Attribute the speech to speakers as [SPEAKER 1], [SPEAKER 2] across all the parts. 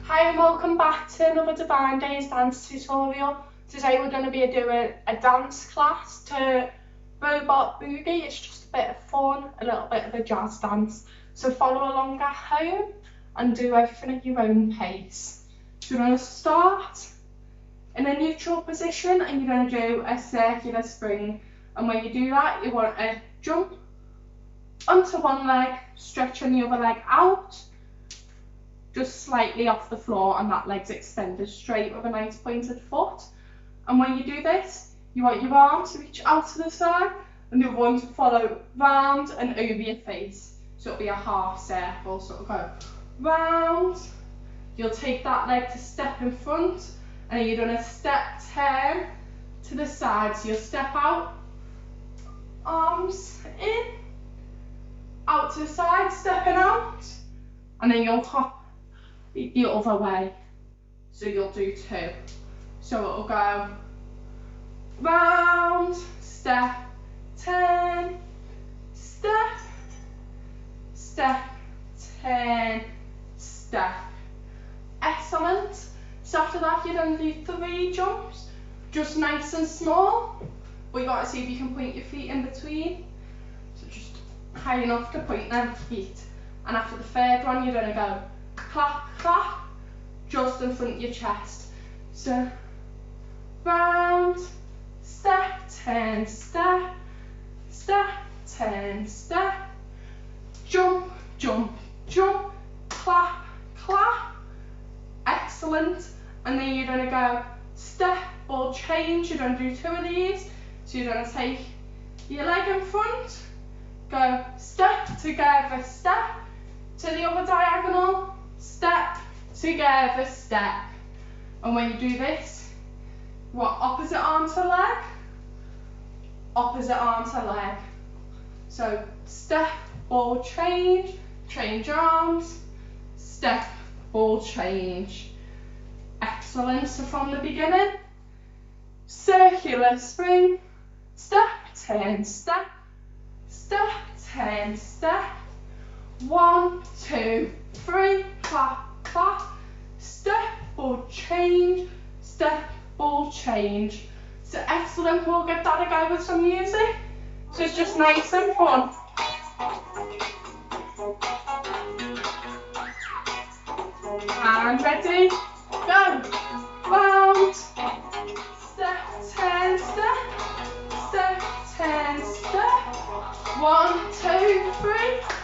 [SPEAKER 1] Hi and welcome back to another Divine Days dance tutorial. Today we're going to be doing a dance class to Robot Boogie. It's just a bit of fun, a little bit of a jazz dance. So follow along at home and do everything at your own pace. So you're going to start in a neutral position and you're going to do a circular spring. And when you do that, you want to jump onto one leg, stretching the other leg out, just slightly off the floor, and that leg's extended straight with a nice pointed foot. And when you do this, you want your arm to reach out to the side and the other one to follow round and over your face. So it'll be a half circle, so it'll go round. You'll take that leg to step in front and then you're going to step turn to the side. So you'll step out, arms in, out to the side, stepping out, and then you'll hop the other way. So you'll do two. So it'll go round, step, turn, step, step, turn, step. Excellent. So after that you're going to do 3 jumps, just nice and small, but you got to see if you can point your feet in between. So just high enough to point them feet. And after the 3rd one you're going to go clap, clap, just in front of your chest. So round, step, turn, step, step, turn, step, jump, jump, jump, clap, clap. Excellent. And then you're going to go step or change. You're going to do 2 of these. So you're going to take your leg in front, go step together, step to the other diagonal, step together, step. And when you do this, you want opposite arm to leg, opposite arm to leg. So step, ball, change, change arms, step, ball, change. Excellent. So from the beginning, circular spring, step, turn, step, step, turn, step. 1, 2, 3, clap, clap, step, ball, change, step, ball, change. So excellent. We'll get that a go with some music. So it's just nice and fun. And ready, go. Round, step, turn, step, step, turn, step. 1, 2, 3,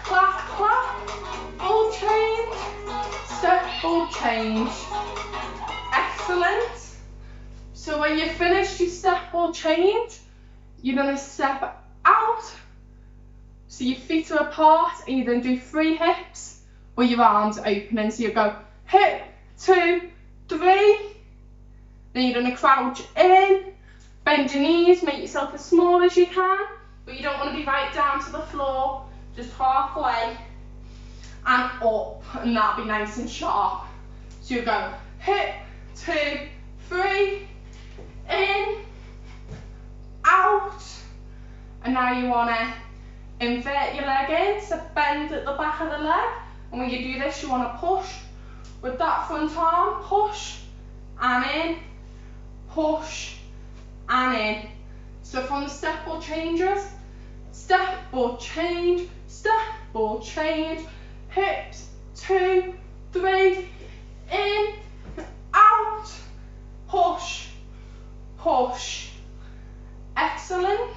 [SPEAKER 1] clap, clap, ball change, step, ball change. Excellent. So when you're finished your step, ball change, you're going to step out. So your feet are apart and you're going to do 3 hips with your arms opening. So you go hip, 2, 3. Then you're going to crouch in, bend your knees, make yourself as small as you can, but you don't want to be right down to the floor, just halfway and up, and that'll be nice and sharp. So you go hip, 2, 3, in, out, and now you want to invert your leg in, so bend at the back of the leg, and when you do this you want to push with that front arm, push and in, push and in. So from the step ball changes, step ball change, step ball change, hips, 2, 3, in, out, push, push. Excellent.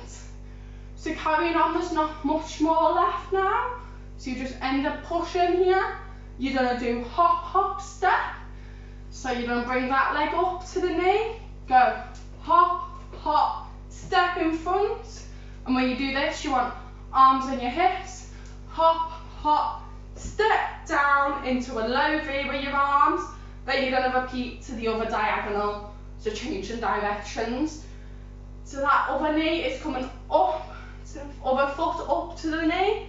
[SPEAKER 1] So carrying on, there's not much more left now. So you just end up pushing here. You're going to do hop, hop, step. So you're going to bring that leg up to the knee, go hop, hop, step in front. And when you do this, you want arms on your hips, hop, hop, step down into a low V with your arms. Then you're going to repeat to the other diagonal, so changing directions. So that other knee is coming up, to the other foot up to the knee,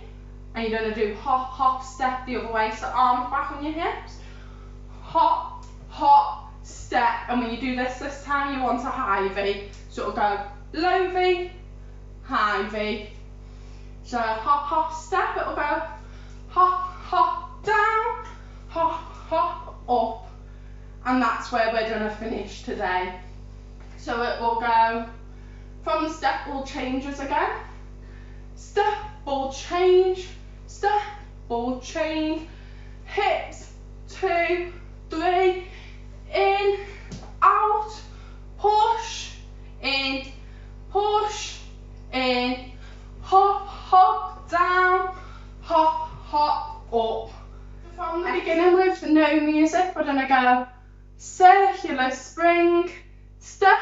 [SPEAKER 1] and you're going to do hop, hop, step the other way, so arms back on your hips, hop, hop, step. And when you do this time you want a high V, so it'll go low V, high V. So hop, hop, step, it'll go hop, hop, down, hop, hop, up. that's where we're going to finish today. So it will go from the step ball changes again. Step, ball change, step, ball change, hips, 2, 3, in, out, push, in, hop, hop, down, hop, hop, up. From the beginning with no music, we're going to go circular spring, step,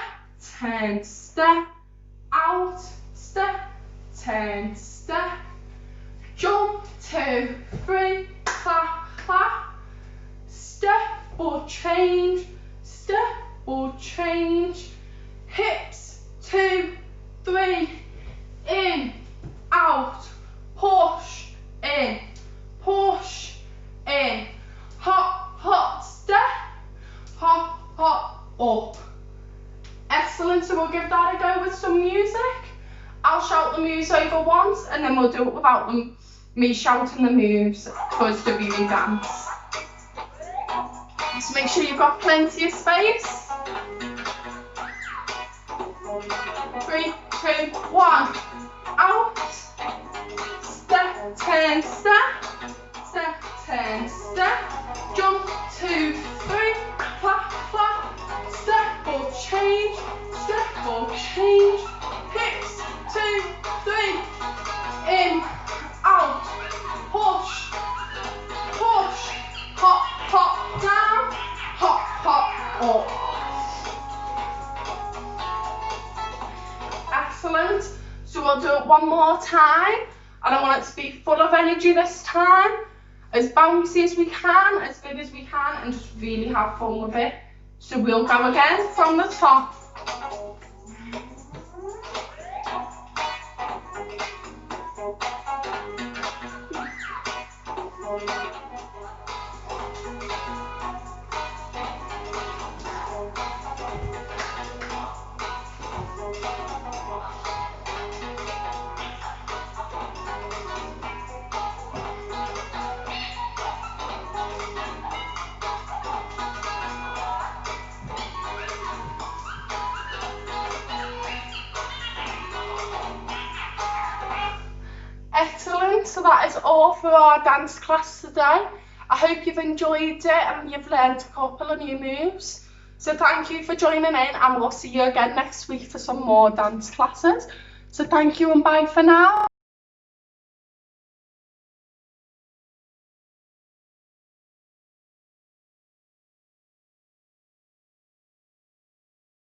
[SPEAKER 1] turn, step, out, step, turn, step, jump, 2, 3, clap, clap, step, ball change, hips, 2, 3, in, out, push, in, hop, hop, step, hop, hop, up. Excellent, so we'll give that a go with some music. I'll shout the moves over once and then we'll do it without me shouting the moves for us to really dance. Just make sure you've got plenty of space. 3, 2, 1, out, step, turn, step, step, turn, step, jump, 2, 3, clap, clap, step, ball change, hips, 2, 3, in, out, push, hop, hop, down, hop, hop, up. Excellent. So we'll do it one more time, and I want it to be full of energy this time, as bouncy as we can, as big as we can, and just really have fun with it. So we'll go again from the top. Excellent, so that is all for our dance class today. I hope you've enjoyed it and you've learned a couple of new moves. So thank you for joining in, and we'll see you again next week for some more dance classes. So thank you and bye for now.